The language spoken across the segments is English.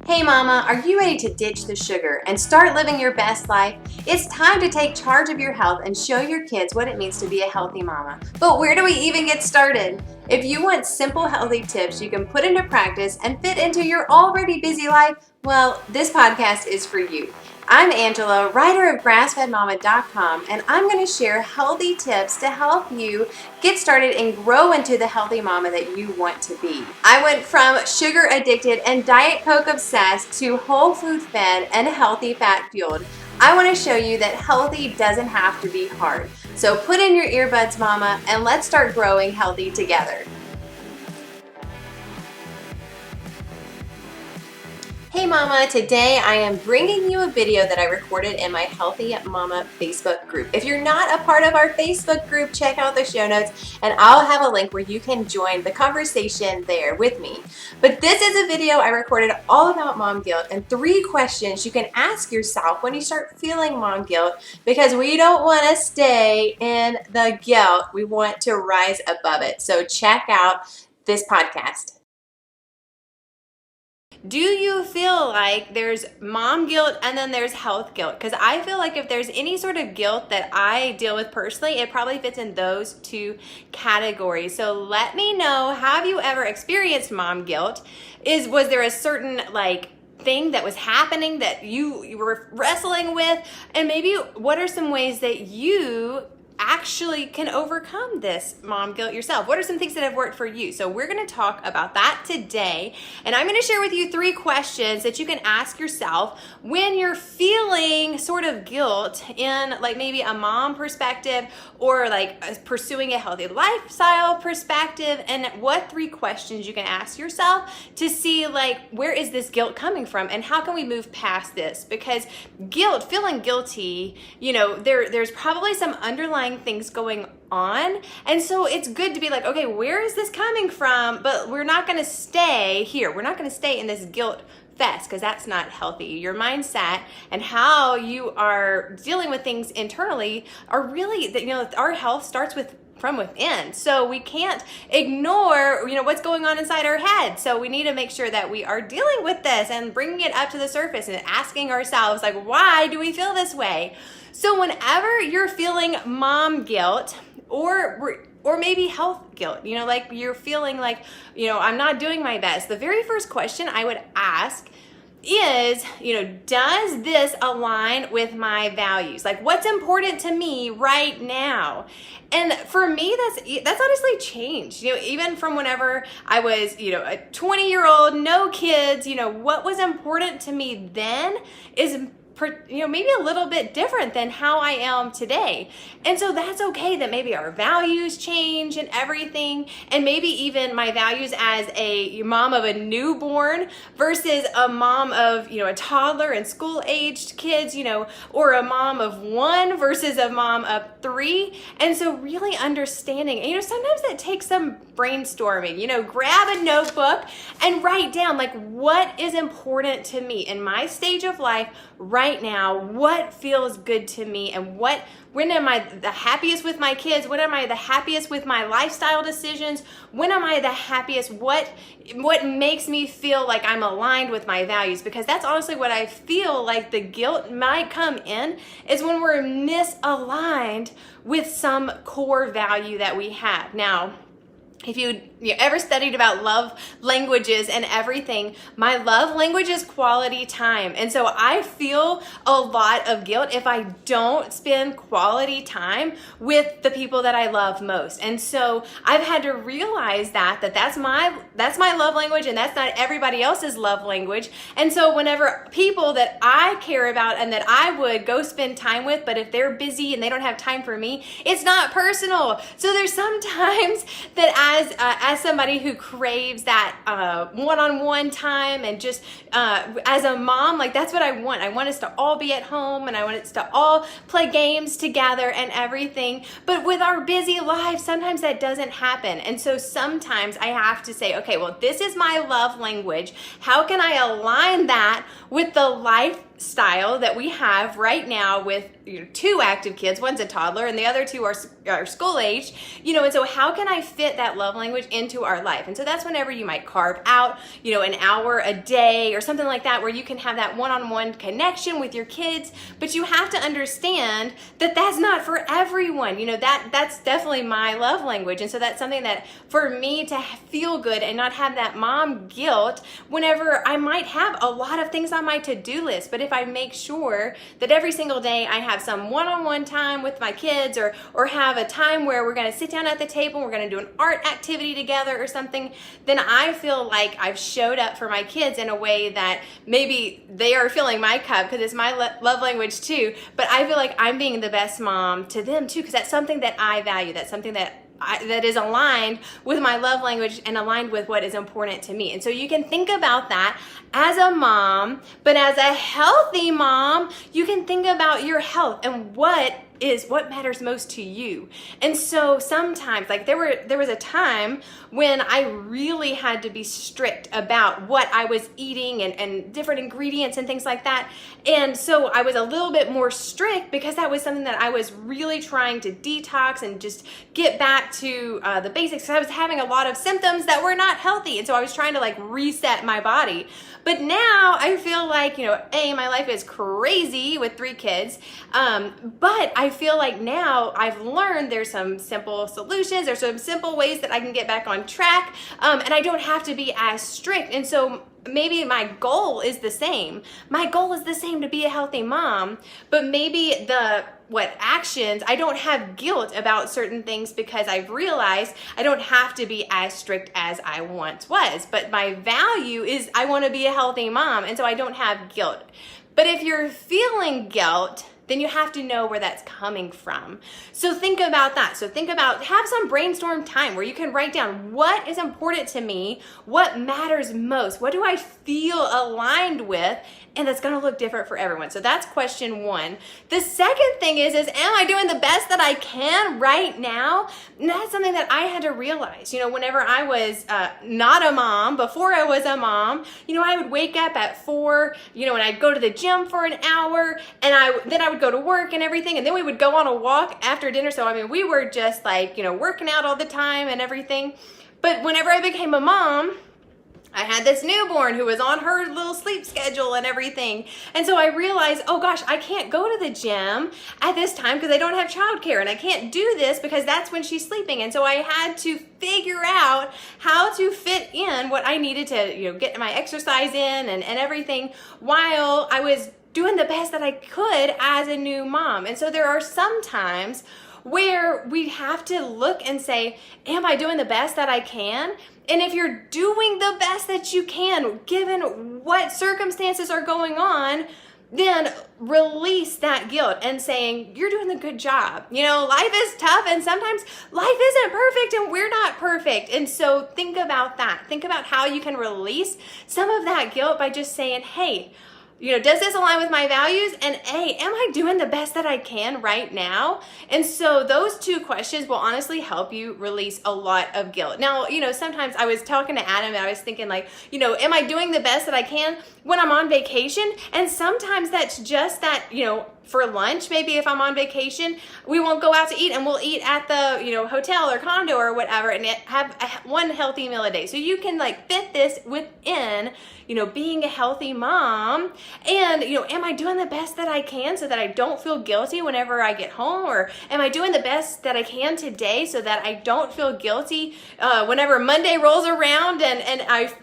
Hey mama, are you ready to ditch the sugar and start living your best life? It's time to take charge of your health and show your kids what it means to be a healthy mama. But where do we even get started? If you want simple healthy tips you can put into practice and fit into your already busy life, well, this podcast is for you. I'm Angela, writer of GrassFedMama.com, and I'm going to share healthy tips to help you get started and grow into the healthy mama that you want to be. I went from sugar addicted and Diet Coke obsessed to whole food fed and healthy fat fueled. I want to show you that healthy doesn't have to be hard. So put in your earbuds, mama, and let's start growing healthy together. Hey mama, today I am bringing you a video that I recorded in my Healthy Mama Facebook group. If you're not a part of our Facebook group, check out the show notes and I'll have a link where you can join the conversation there with me. But this is a video I recorded all about mom guilt and 3 questions you can ask yourself when you start feeling mom guilt, because we don't want to stay in the guilt. We want to rise above it. So check out this podcast. Do you feel like there's mom guilt and then there's health guilt? Because I feel like if there's any sort of guilt that I deal with personally, it probably fits in those 2 categories. So let me know, have you ever experienced mom guilt? Was there a certain thing that was happening that you were wrestling with? And maybe what are some ways that you actually can overcome this mom guilt yourself? What are some things that have worked for you? So we're going to talk about that today, and I'm going to share with you 3 questions that you can ask yourself when you're feeling sort of guilt in maybe a mom perspective or pursuing a healthy lifestyle perspective, and what 3 questions you can ask yourself to see where is this guilt coming from and how can we move past this? Because guilt, feeling guilty, there's probably some underlying things going on, and so it's good to be okay, where is this coming from? But we're not going to stay here. We're not going to stay in this guilt fest, because that's not healthy. Your mindset and how you are dealing with things internally are really, our health starts from within. So we can't ignore, what's going on inside our head. So we need to make sure that we are dealing with this and bringing it up to the surface and asking ourselves, why do we feel this way? So whenever you're feeling mom guilt or maybe health guilt, you're feeling I'm not doing my best, the very first question I would ask is, does this align with my values? What's important to me right now? And for me, that's honestly changed. Even from whenever I was, a 20-year-old, no kids, what was important to me then is maybe a little bit different than how I am today. And so that's okay that maybe our values change and everything, and maybe even my values as a mom of a newborn versus a mom of, a toddler and school-aged kids, or a mom of 1 versus a mom of 3. And so really understanding, and sometimes that takes some brainstorming, grab a notebook and write down what is important to me in my stage of life right now, what feels good to me, and when am I the happiest with my kids? When am I the happiest with my lifestyle decisions? When am I the happiest? What makes me feel like I'm aligned with my values? Because that's honestly what I feel like the guilt might come in, is when we're misaligned with some core value that we have. Now, if you ever studied about love languages and everything, my love language is quality time. And so I feel a lot of guilt if I don't spend quality time with the people that I love most. And so I've had to realize that's my love language, and that's not everybody else's love language. And so whenever people that I care about and that I would go spend time with, but if they're busy and they don't have time for me, it's not personal. So there's sometimes that as somebody who craves that one-on-one time and just as a mom, that's what I want. I want us to all be at home, and I want us to all play games together and everything. But with our busy lives, sometimes that doesn't happen. And so sometimes I have to say, okay, well, this is my love language. How can I align that with the lifestyle that we have right now with two active kids. One's a toddler and the other two are school age, and so how can I fit that love language into our life? And so that's whenever you might carve out, an hour a day or something like that, where you can have that one-on-one connection with your kids. But you have to understand that that's not for everyone. That's definitely my love language. And so that's something that for me to feel good and not have that mom guilt whenever I might have a lot of things on my to-do list. But if I make sure that every single day I have some one-on-one time with my kids, or have a time where we're going to sit down at the table, we're going to do an art activity together or something, then I feel like I've showed up for my kids in a way that maybe they are filling my cup because it's my love language too, but I feel like I'm being the best mom to them too, because that's something that I value. That's something that is aligned with my love language and aligned with what is important to me. And so you can think about that as a mom, but as a healthy mom, you can think about your health and what matters most to you. And so sometimes, like there was a time when I really had to be strict about what I was eating and different ingredients and things like that. And so I was a little bit more strict because that was something that I was really trying to detox and just get back to the basics. So I was having a lot of symptoms that were not healthy. And so I was trying to reset my body. But now I feel like, my life is crazy with 3 kids. But I feel like now I've learned there's some simple solutions. There's some simple ways that I can get back on track. And I don't have to be as strict. And so maybe my goal is the same. My goal is the same to be a healthy mom, but maybe actions, I don't have guilt about certain things because I've realized I don't have to be as strict as I once was. But my value is I want to be a healthy mom, and so I don't have guilt. But if you're feeling guilt, then you have to know where that's coming from. So think about that. Have some brainstorm time where you can write down what is important to me, what matters most, what do I feel aligned with, and that's gonna look different for everyone. So that's question 1. The second thing is am I doing the best that I can right now? And that's something that I had to realize. Whenever I was not a mom, before I was a mom, I would wake up at 4, and I'd go to the gym for an hour, and then I would go to work and everything, and then we would go on a walk after dinner. So we were just working out all the time and everything. But whenever I became a mom, I had this newborn who was on her little sleep schedule and everything. And so I realized, oh gosh, I can't go to the gym at this time because I don't have childcare, and I can't do this because that's when she's sleeping. And so I had to figure out how to fit in what I needed to, get my exercise in and everything while I was doing the best that I could as a new mom. And so there are some times where we have to look and say, am I doing the best that I can? And if you're doing the best that you can, given what circumstances are going on, then release that guilt and saying, you're doing a good job. Life is tough, and sometimes life isn't perfect, and we're not perfect. And so think about that. Think about how you can release some of that guilt by just saying, hey, does this align with my values? And hey, am I doing the best that I can right now? And so those 2 questions will honestly help you release a lot of guilt. Now, sometimes I was talking to Adam and I was thinking am I doing the best that I can when I'm on vacation? And sometimes that's just that, for lunch, maybe if I'm on vacation, we won't go out to eat, and we'll eat at the, hotel or condo or whatever, and have one healthy meal a day. So you can fit this within, being a healthy mom. And, am I doing the best that I can so that I don't feel guilty whenever I get home? Or am I doing the best that I can today so that I don't feel guilty whenever Monday rolls around and I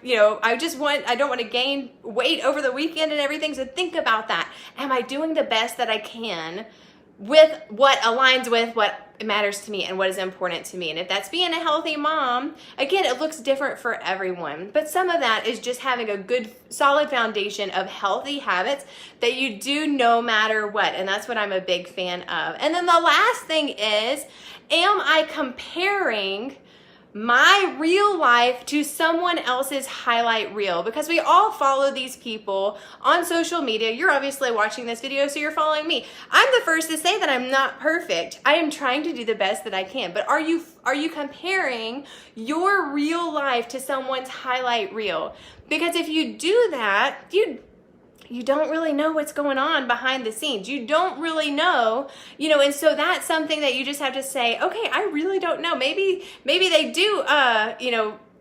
don't want to gain weight over the weekend and everything. So think about that. Am I doing the best that I can with what aligns with what matters to me and what is important to me? And if that's being a healthy mom, again, it looks different for everyone. But some of that is just having a good, solid foundation of healthy habits that you do no matter what. And that's what I'm a big fan of. And then the last thing is, am I comparing my real life to someone else's highlight reel? Because we all follow these people on social media. You're obviously watching this video, so you're following me. I'm the first to say that I'm not perfect. I am trying to do the best that I can. But are you comparing your real life to someone's highlight reel? Because if you do that, you don't really know what's going on behind the scenes. You don't really know, and so that's something that you just have to say, okay, I really don't know. Maybe they do,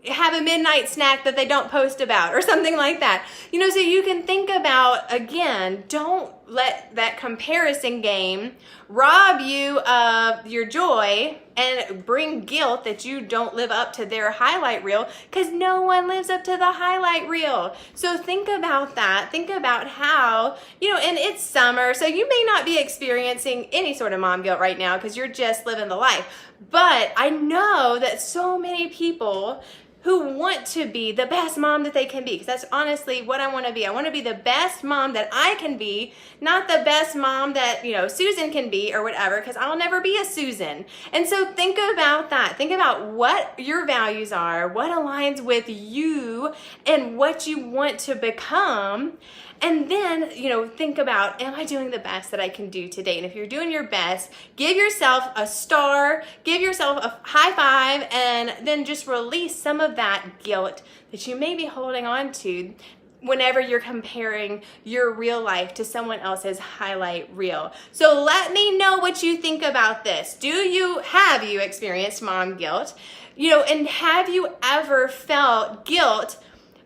have a midnight snack that they don't post about or something like that. So you can think about, again, don't let that comparison game rob you of your joy and bring guilt that you don't live up to their highlight reel, because no one lives up to the highlight reel. So think about that. Think about how, and it's summer, so you may not be experiencing any sort of mom guilt right now because you're just living the life. But I know that so many people who want to be the best mom that they can be, because that's honestly what I want to be. I want to be the best mom that I can be, not the best mom that, Susan can be or whatever, because I'll never be a Susan. And so think about that. Think about what your values are, what aligns with you and what you want to become. And then, think about, am I doing the best that I can do today? And if you're doing your best, give yourself a star, give yourself a high five, and then just release some of that guilt that you may be holding on to whenever you're comparing your real life to someone else's highlight reel. So let me know what you think about this. Have you experienced mom guilt? And have you ever felt guilt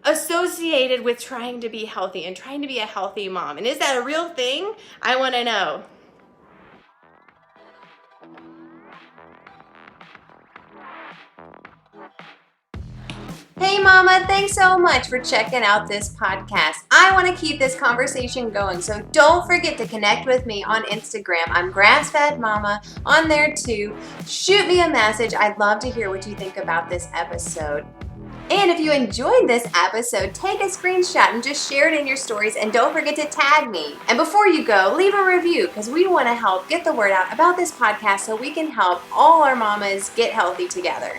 associated with trying to be healthy and trying to be a healthy mom? And is that a real thing? I want to know. Hey mama, thanks so much for checking out this podcast. I want to keep this conversation going, so don't forget to connect with me on Instagram. I'm Grass-Fed Mama on there too. Shoot me a message. I'd love to hear what you think about this episode. And if you enjoyed this episode, take a screenshot and just share it in your stories, and don't forget to tag me. And before you go, leave a review, because we want to help get the word out about this podcast so we can help all our mamas get healthy together.